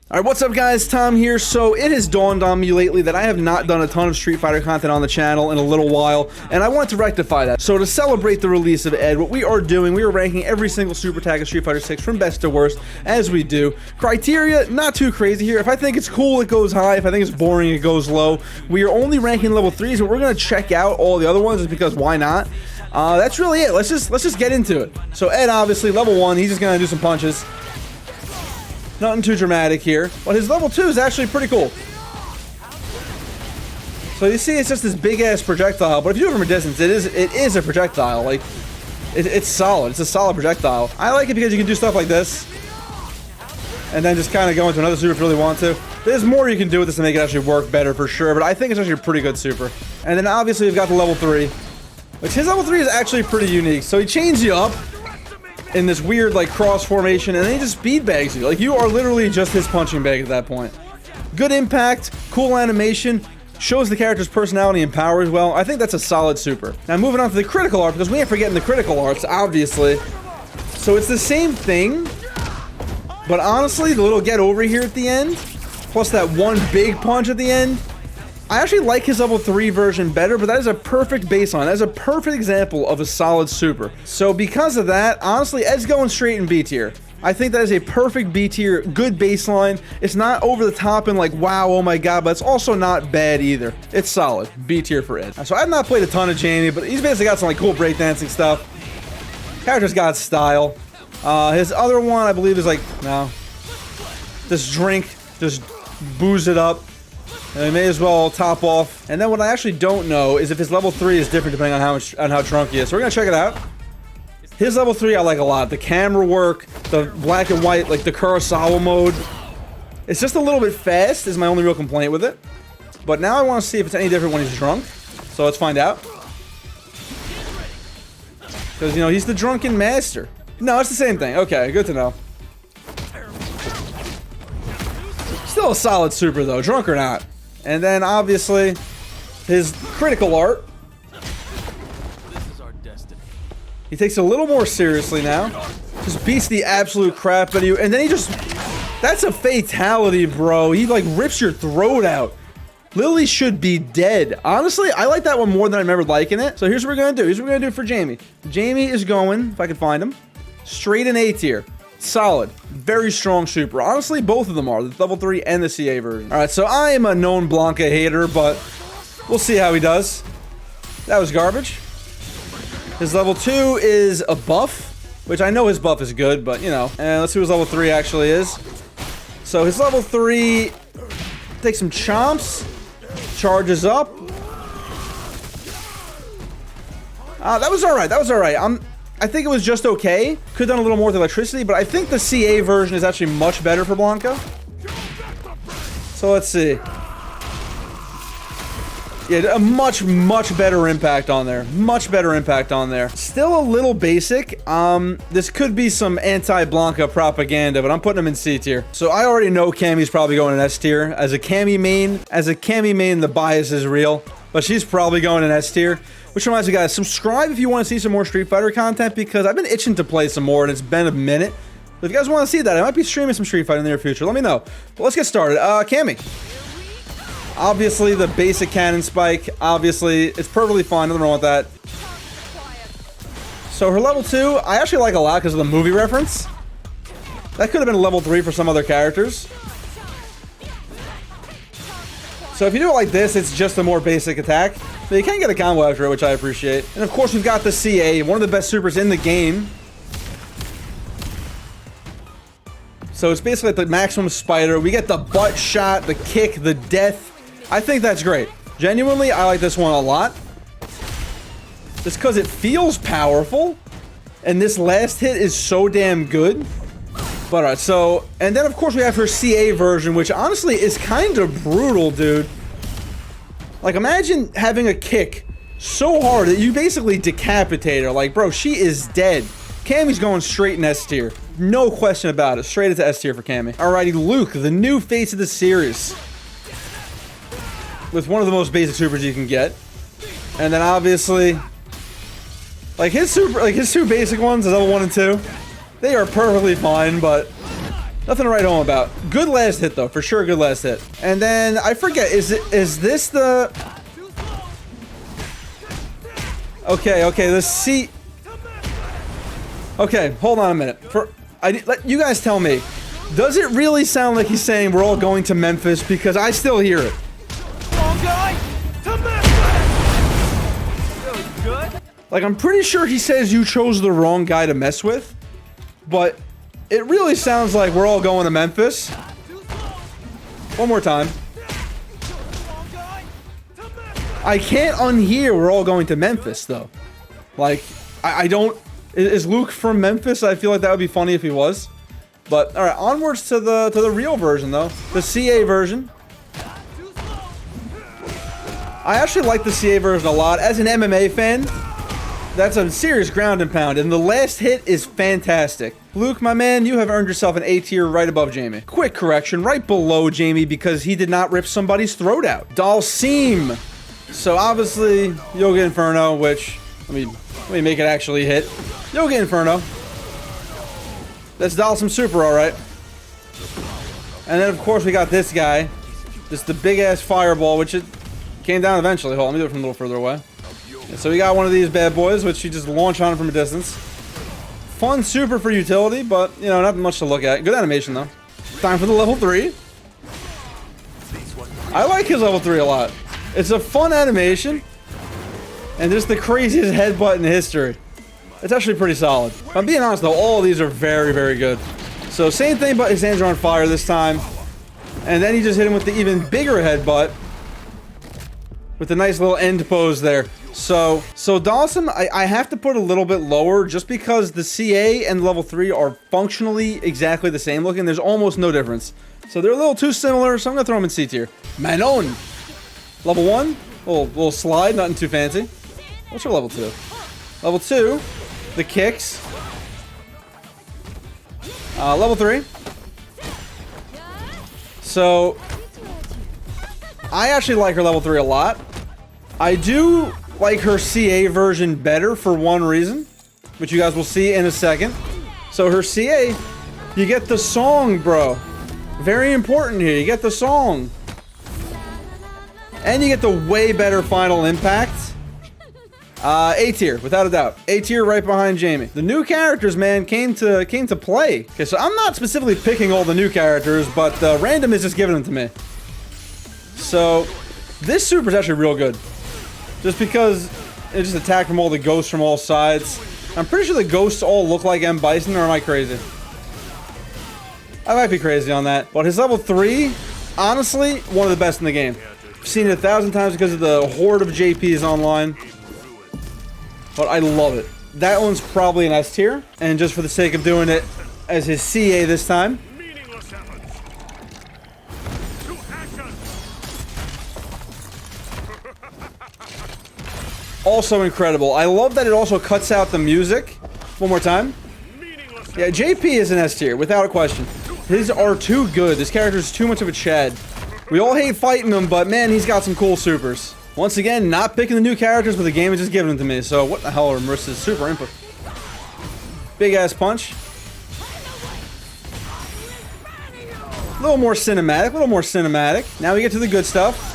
Alright, what's up guys, Tom here. So it has dawned on me lately that I have not done a ton of Street Fighter content on the channel in a little while, and I want to rectify that. So to celebrate the release of Ed, what we are doing, we are ranking every single super tag of Street Fighter 6 from best to worst, as we do. Criteria, not too crazy here. If I think it's cool, it goes high. If I think it's boring, it goes low. We are only ranking level 3s, but we're going to check out all the other ones just because why not? That's really it. Let's just get into it. So Ed, obviously, level 1, he's just going to do some punches. Nothing too dramatic here, but his level 2 is actually pretty cool. So you see it's just this big-ass projectile, but if you do it from a distance, it is a projectile. Like, it's solid. It's a solid projectile. I like it because you can do stuff like this, and then just kind of go into another super if you really want to. There's more you can do with this to make it actually work better for sure, but I think it's actually a pretty good super. And then obviously we've got the level 3, which his level 3 is actually pretty unique. So he chains you up in this weird, like, cross formation, and then he just speed bags you. Like, you are literally just his punching bag at that point. Good impact, cool animation, shows the character's personality and power as well. I think that's a solid super. Now, moving on to the critical art, because we ain't forgetting the critical arts, obviously. So it's the same thing, but honestly, the little get over here at the end, plus that one big punch at the end, I actually like his level 3 version better, but that is a perfect baseline. That is a perfect example of a solid super. So because of that, honestly, Ed's going straight in B tier. I think that is a perfect B tier, good baseline. It's not over the top and like, wow, oh my god, but it's also not bad either. It's solid. B tier for Ed. So I've not played a ton of Jamie, but he's basically got some like cool breakdancing stuff. Character's got style. His other one, I believe, is like, no. This drink, just booze it up. And we may as well top off. And then what I actually don't know is if his level 3 is different depending on how drunk he is. So we're gonna check it out. His level 3 I like a lot. The camera work, the black and white, like the Kurosawa mode. It's just a little bit fast is my only real complaint with it. But now I want to see if it's any different when he's drunk. So let's find out. Because, you know, he's the drunken master. No, it's the same thing. Okay, good to know. Still a solid super though, drunk or not. And then, obviously, his critical art. This is our destiny. He takes it a little more seriously now. Just beats the absolute crap out of you. And then he just... That's a fatality, bro. He, like, rips your throat out. Lily should be dead. Honestly, I like that one more than I remember liking it. So here's what we're going to do. Here's what we're going to do for Jamie. Jamie is going, if I can find him, straight in A tier. Solid. Very strong super. Honestly, both of them are. The level 3 and the CA version. Alright, so I am a known Blanca hater, but we'll see how he does. That was garbage. His level 2 is a buff, which I know his buff is good, but, you know. And let's see what his level 3 actually is. So his level 3 takes some chomps, charges up. That was alright. That was alright. I think it was just okay. Could have done a little more with electricity, but I think the CA version is actually much better for Blanca. So let's see. Yeah, a much better impact on there. Much better impact on there. Still a little basic. This could be some anti-Blanca propaganda, but I'm putting him in C tier. So I already know Cammy's probably going in S tier. As a Cammy main, the bias is real. But she's probably going in S tier. Which reminds me, guys, subscribe if you want to see some more Street Fighter content, because I've been itching to play some more, and it's been a minute. But if you guys want to see that, I might be streaming some Street Fighter in the near future. Let me know. But let's get started. Cammy. Obviously, the basic cannon spike. Obviously, it's perfectly fine. Nothing wrong with that. So her level 2, I actually like a lot because of the movie reference. That could have been a level 3 for some other characters. So if you do it like this, it's just a more basic attack. But you can get a combo after it, which I appreciate. And of course, we've got the CA, one of the best supers in the game. So it's basically like the maximum spider. We get the butt shot, the kick, the death. I think that's great. Genuinely, I like this one a lot. Just because it feels powerful. And this last hit is so damn good. But alright, so, and then of course we have her CA version, which honestly is kind of brutal, dude. Like, imagine having a kick so hard that you basically decapitate her. Like, bro, she is dead. Cammy's going straight in S tier. No question about it. Straight into S tier for Cammy. Alrighty, Luke, the new face of the series. With one of the most basic supers you can get. And then obviously, like his two basic ones, is level 1 and 2. They are perfectly fine, but Nothing to write home about. Good last hit though, for sure. Good last hit. And then I forget. Is this the? Okay. The C. Okay, hold on a minute. Let you guys tell me. Does it really sound like he's saying we're all going to Memphis? Because I still hear it. Wrong guy to Memphis. Good. Like, I'm pretty sure he says you chose the wrong guy to mess with, but it really sounds like we're all going to Memphis. One more time. I can't unhear we're all going to Memphis, though. Like, I don't... Is Luke from Memphis? I feel like that would be funny if he was. But, alright, onwards to the real version, though. The CA version. I actually like the CA version a lot. As an MMA fan, that's a serious ground and pound, and the last hit is fantastic. Luke, my man, you have earned yourself an A tier right above Jamie. Quick correction, right below Jamie because he did not rip somebody's throat out. Dalsim. So obviously, Yoga Inferno, which, let me make it actually hit. Yoga Inferno. That's Dalsim Super, alright. And then of course we got this guy. Just the big ass fireball, which it came down eventually. Hold on, let me do it from a little further away. So we got one of these bad boys, which you just launch on from a distance. Fun super for utility, but, you know, not much to look at. Good animation, though. Time for the level 3. I like his level 3 a lot. It's a fun animation, and just the craziest headbutt in history. It's actually pretty solid. If I'm being honest, though, all of these are very, very good. So, same thing, but his hands are on fire this time. And then he just hit him with the even bigger headbutt. With the nice little end pose there. So Dawson, I have to put a little bit lower just because the CA and level 3 are functionally exactly the same looking. There's almost no difference. So they're a little too similar, so I'm going to throw them in C tier. Manon. Level 1. Little slide, nothing too fancy. What's your level 2? Level 2. The kicks. Level 3. So I actually like her level 3 a lot. I do like her CA version better for one reason, which you guys will see in a second. So her CA, you get the song, bro. Very important here. You get the song. And you get the way better final impact. A tier, without a doubt. A tier right behind Jamie. The new characters, man, came to play. Okay, so I'm not specifically picking all the new characters, but random is just giving them to me. So this super is actually real good. Just because it just attacked from all the ghosts from all sides. I'm pretty sure the ghosts all look like M. Bison, or am I crazy? I might be crazy on that. But his level 3, honestly, one of the best in the game. I've seen it 1,000 times because of the horde of JPs online. But I love it. That one's probably an S tier. And just for the sake of doing it as his CA this time. Also incredible. I love that it also cuts out the music. One more time. Yeah, JP is an S tier, without a question. His are too good. This character is too much of a Chad. We all hate fighting him, but man, he's got some cool supers. Once again, not picking the new characters, but the game is just giving them to me. So what the hell are Marissa's super input? Big ass punch. A little more cinematic, a little more cinematic. Now we get to the good stuff.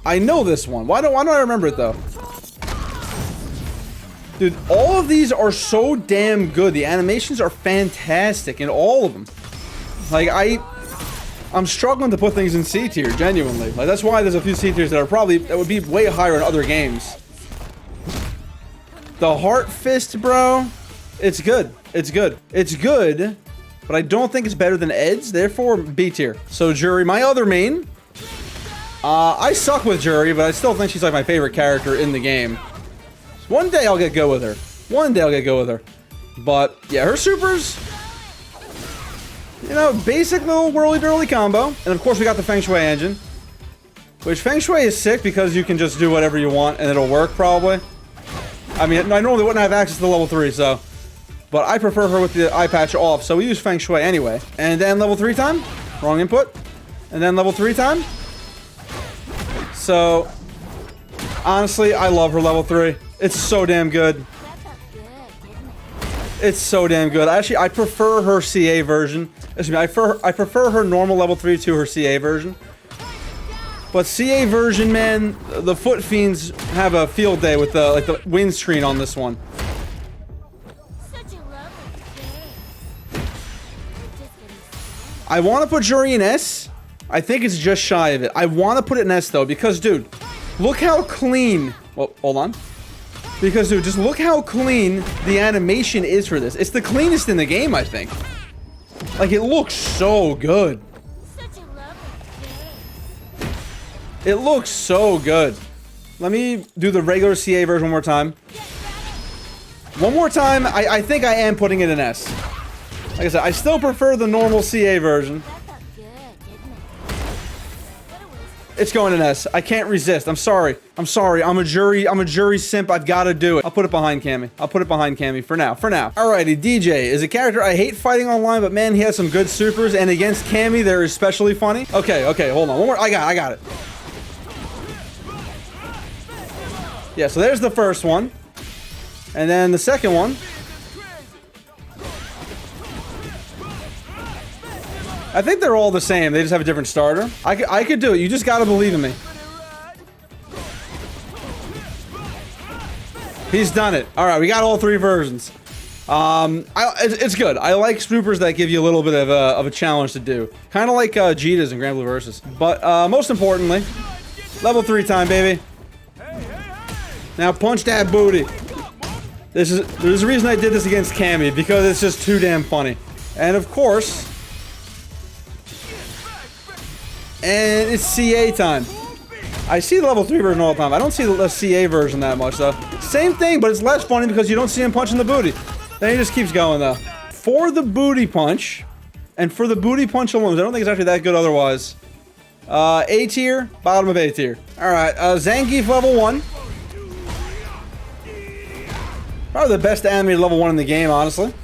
I know this one. Why don't I remember it though? Dude, all of these are so damn good. The animations are fantastic in all of them. Like I'm struggling to put things in C tier, genuinely. Like that's why there's a few C tiers that would be way higher in other games. The Heart Fist, bro. It's good. It's good. It's good, but I don't think it's better than Ed's, therefore B tier. So Jury, my other main. I suck with Jury, but I still think she's like my favorite character in the game. One day I'll get go with her. One day I'll get go with her. But, yeah, her supers, you know, basic little whirly-dirly combo. And, of course, we got the Feng Shui engine. Which, Feng Shui is sick because you can just do whatever you want and it'll work, probably. I mean, I normally wouldn't have access to the level 3, so. But I prefer her with the eye patch off, so we use Feng Shui anyway. And then level 3 time. Wrong input. And then level 3 time. So, honestly, I love her level 3. It's so damn good. It's so damn good. Actually, I prefer her CA version. Excuse me, I prefer her normal level 3 to her CA version. But CA version, man, the Foot Fiends have a field day with the like the wind screen on this one. I want to put Jury in S. I think it's just shy of it. I want to put it in S though, because dude, look how clean. Well, hold on. Because dude, just look how clean the animation is for this. It's the cleanest in the game, I think. Like, it looks so good. It looks so good. Let me do the regular CA version one more time. One more time, I think I am putting it in S. Like I said, I still prefer the normal CA version. It's going in S. I can't resist. I'm sorry. I'm sorry. I'm a jury simp. I've got to do it. I'll put it behind Cammy. I'll put it behind Cammy for now. For now. Alrighty, DJ is a character I hate fighting online, but man, he has some good supers, and against Cammy, they're especially funny. Okay, hold on. One more. I got it. Yeah, so there's the first one. And then the second one. I think they're all the same. They just have a different starter. I could do it. You just gotta believe in me. He's done it. All right, we got all 3 versions. It's good. I like supers that give you a little bit of a challenge to do. Kind of like Jita's in Grand Blue Versus. But most importantly, level 3 time, baby. Now punch that booty. There's a reason I did this against Cammy, because it's just too damn funny. And of course... And it's CA time. I see the level 3 version all the time. I don't see the CA version that much, though. Same thing, but it's less funny because you don't see him punching the booty. Then he just keeps going, though. For the booty punch, and for the booty punch alone, I don't think it's actually that good otherwise. A tier, bottom of A tier. Alright, Zangief level 1. Probably the best animated level 1 in the game, honestly.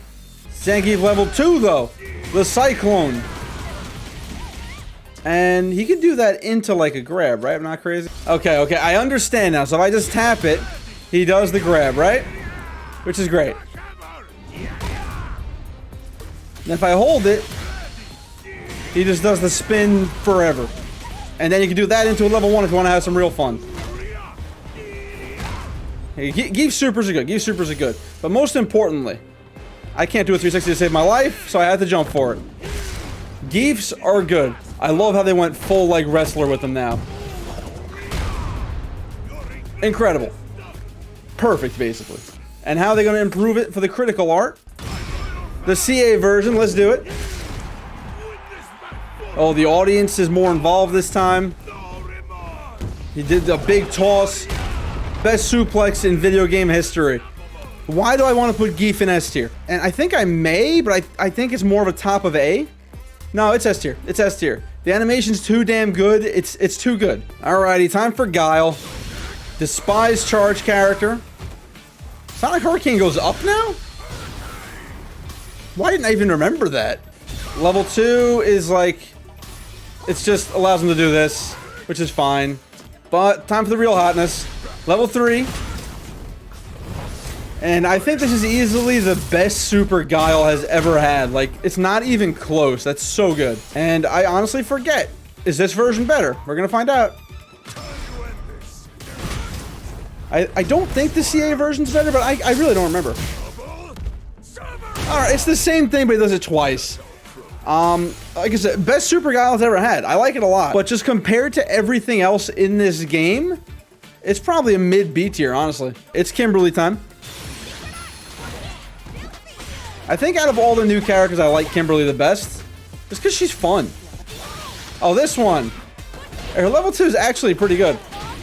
Zangief level 2, though. The Cyclone. And he can do that into like a grab, right? I'm not crazy. Okay, I understand now. So if I just tap it, he does the grab, right? Which is great. And if I hold it, he just does the spin forever. And then you can do that into a level 1 if you want to have some real fun. Hey, Geef supers are good. Geef supers are good. But most importantly, I can't do a 360 to save my life, so I had to jump for it. Geefs are good. I love how they went full like wrestler with them now. Incredible. Perfect, basically. And how are they going to improve it for the critical art? The CA version, let's do it. Oh, the audience is more involved this time. He did a big toss. Best suplex in video game history. Why do I want to put Geef in S tier? And I think I may, but I think it's more of a top of A. No, it's S tier. It's S tier. The animation's too damn good. It's too good. Alrighty, time for Guile. Despised charge character. Sonic Hurricane goes up now? Why didn't I even remember that? Level 2 is like... It just allows him to do this, which is fine. But time for the real hotness. Level 3. And I think this is easily the best super Guile has ever had. Like, it's not even close. That's so good. And I honestly forget. Is this version better? We're gonna find out. I don't think the CA version's better, but I really don't remember. Alright, it's the same thing, but he does it twice. Like I said, best super Guile has ever had. I like it a lot. But just compared to everything else in this game, it's probably a mid-B tier, honestly. It's Kimberly time. I think out of all the new characters, I like Kimberly the best. Just because she's fun. Oh, this one. Her level 2 is actually pretty good.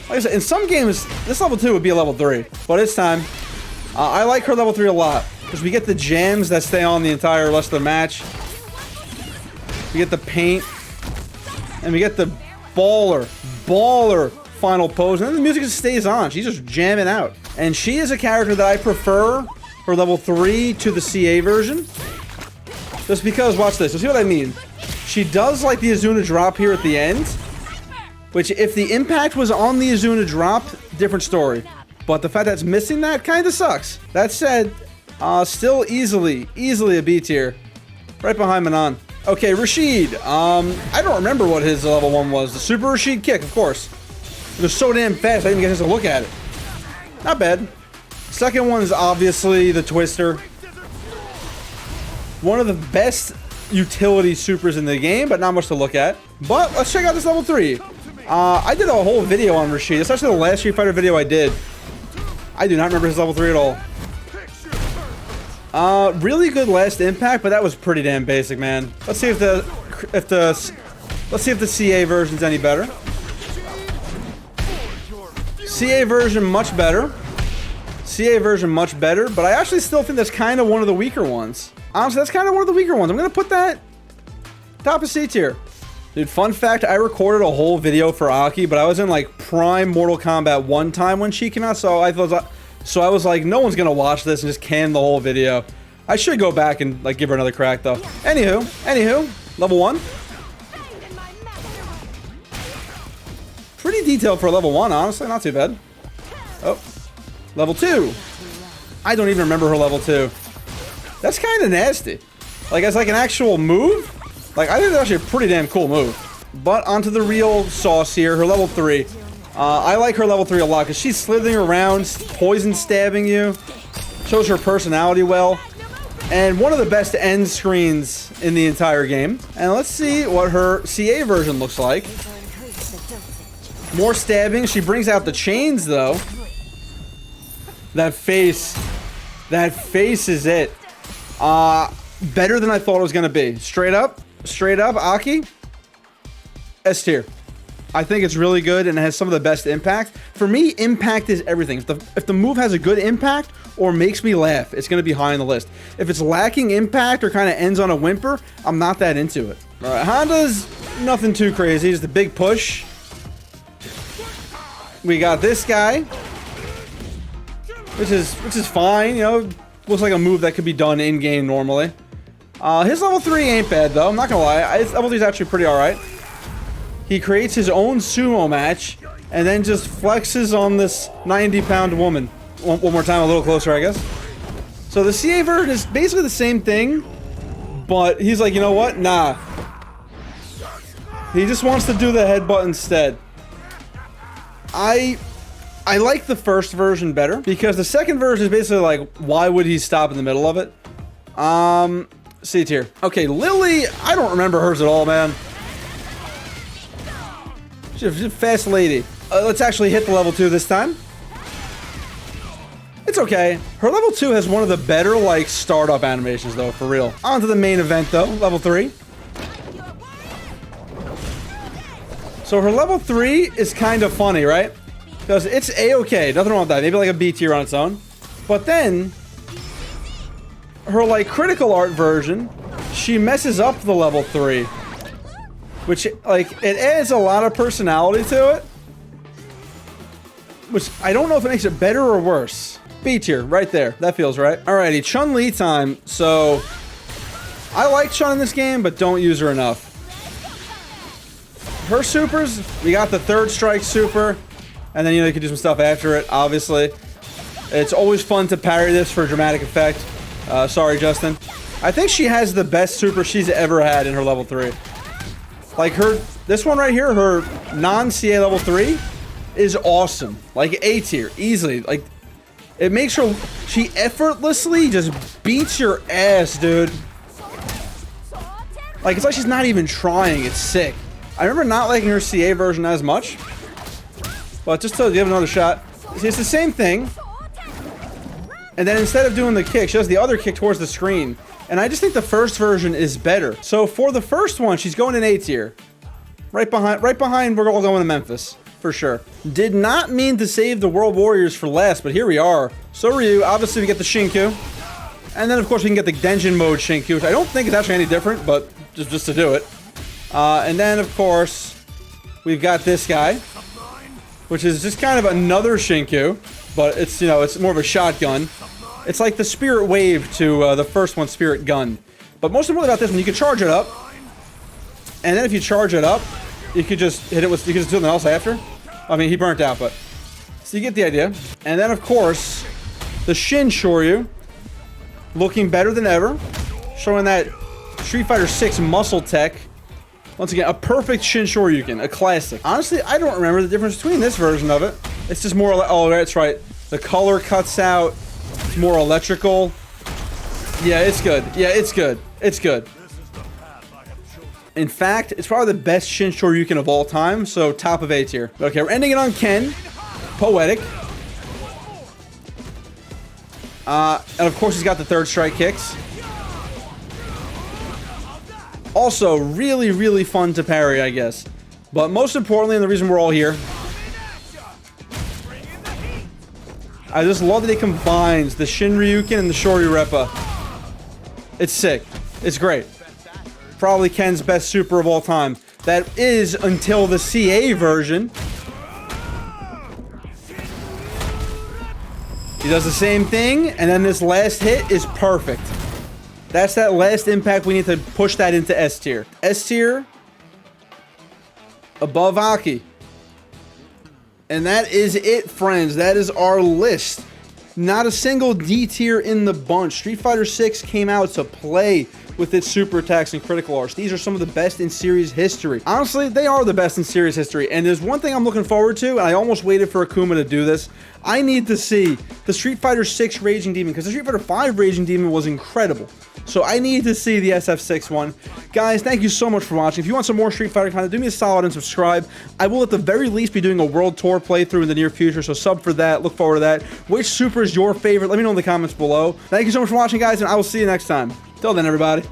Like I said, in some games, this level 2 would be a level 3. But it's time. I like her level 3 a lot. Because we get the jams that stay on the entire rest of the match. We get the paint. And we get the baller final pose. And then the music just stays on. She's just jamming out. And she is a character that I prefer for level 3 to the CA version. Just because, watch this. You'll see what I mean. She does like the Azuna drop here at the end. Which, if the impact was on the Azuna drop, different story. But the fact that it's missing that kind of sucks. That said, Still easily a B tier. Right behind Manon. Okay, Rashid. I don't remember what his level 1 was. The Super Rashid kick, of course. It was so damn fast, I didn't even get a chance to look at it. Not bad. Second one is obviously the Twister. One of the best utility supers in the game, but not much to look at. But let's check out this level 3. I did a whole video on Rashid. It's actually the last Street Fighter video I did. I do not remember his level 3 at all. Really good last impact, but that was pretty damn basic, man. Let's see if the CA version's any better. CA version much better. CA version much better, but I actually still think that's kind of one of the weaker ones. Honestly, that's kind of one of the weaker ones. I'm gonna put that top of C tier. Dude, fun fact, I recorded a whole video for Aki, but I was in like prime Mortal Kombat 1 time when she came out, so I was like, no one's gonna watch this and just can the whole video. I should go back and like give her another crack though. Anywho, level 1. Pretty detailed for a level 1, honestly, not too bad. Oh, level 2. I don't even remember her level 2. That's kind of nasty. Like, as like an actual move, like, I think that's actually a pretty damn cool move. But onto the real sauce here, her level 3. I like her level 3 a lot, because she's slithering around, poison stabbing you. Shows her personality well. And one of the best end screens in the entire game. And let's see what her CA version looks like. More stabbing. She brings out the chains, though. That face. That face is it. Better than I thought it was gonna be. Straight up, Aki, S tier. I think it's really good and it has some of the best impact. For me, impact is everything. If the move has a good impact or makes me laugh, it's gonna be high on the list. If it's lacking impact or kind of ends on a whimper, I'm not that into it. All right, Honda's nothing too crazy, just a big push. We got this guy, which is fine, you know. Looks like a move that could be done in-game normally. His level 3 ain't bad, though. I'm not gonna lie. His level 3 is actually pretty alright. He creates his own sumo match, and then just flexes on this 90-pound woman. One more time, a little closer, I guess. So the CA version is basically the same thing, but he's like, you know what? Nah. He just wants to do the headbutt instead. I like the first version better, because the second version is basically like, why would he stop in the middle of it? C tier. Okay, Lily, I don't remember hers at all, man. She's a fast lady. Let's actually hit the level 2 this time. It's okay. Her level 2 has one of the better, like, startup animations, though, for real. On to the main event, though, level 3. So her level 3 is kind of funny, right? Because it's A-okay, nothing wrong with that. Maybe like a B tier on its own. But then, her like critical art version, she messes up the level 3. Which, like, it adds a lot of personality to it. Which, I don't know if it makes it better or worse. B tier, right there. That feels right. Alrighty, Chun-Li time. So, I like Chun in this game, but don't use her enough. Her supers, we got the third strike super. And then, you know, you can do some stuff after it, obviously. It's always fun to parry this for dramatic effect. Sorry, Justin. I think she has the best super she's ever had in her level 3. Like, this one right here, her non-CA level 3, is awesome. Like, A tier, easily. Like, it makes her... She effortlessly just beats your ass, dude. Like, it's like she's not even trying. It's sick. I remember not liking her CA version as much. But just to give it another shot, it's the same thing. And then instead of doing the kick, she does the other kick towards the screen. And I just think the first version is better. So for the first one, she's going in A tier. Right behind, we're all going to Memphis. For sure. Did not mean to save the World Warriors for last, but here we are. So Ryu, obviously we get the Shinku. And then of course we can get the Denjin mode Shinku, which I don't think is actually any different, but just to do it. And then of course, we've got this guy. Which is just kind of another Shinku, but it's, you know, it's more of a shotgun. It's like the Spirit Wave to the first one, Spirit Gun. But most importantly about this one, you can charge it up. And then if you charge it up, you could just hit it with, you could just do something else after. I mean, he burnt out, but... So you get the idea. And then, of course, the Shin Shoryu. looking better than ever, showing that Street Fighter 6 muscle tech. Once again, a perfect Shin Shoryuken, a classic. Honestly, I don't remember the difference between this version of it. It's just more, oh, that's right. The color cuts out. It's more electrical. Yeah, it's good. Yeah, it's good. It's good. In fact, it's probably the best Shin Shoryuken of all time, so top of A tier. Okay, we're ending it on Ken. Poetic. And of course, he's got the third strike kicks. Also, really, really fun to parry, I guess. But most importantly, and the reason we're all here, I just love that it combines the Shin Ryuken and the Shoryurepa. It's sick. It's great. Probably Ken's best super of all time. That is until the CA version. He does the same thing, and then this last hit is perfect. That's that last impact. We need to push that into S tier. S tier above Aki. And that is it, friends. That is our list. Not a single D tier in the bunch. Street Fighter 6 came out to play with its super attacks and critical arts. These are some of the best in series history. Honestly, they are the best in series history. And there's one thing I'm looking forward to, and I almost waited for Akuma to do this. I need to see the Street Fighter 6 Raging Demon, because the Street Fighter 5 Raging Demon was incredible. So I need to see the SF6 one. Guys, thank you so much for watching. If you want some more Street Fighter content, do me a solid and subscribe. I will at the very least be doing a World Tour playthrough in the near future, so sub for that. Look forward to that. Which super is your favorite? Let me know in the comments below. Thank you so much for watching, guys, and I will see you next time. Till then, everybody.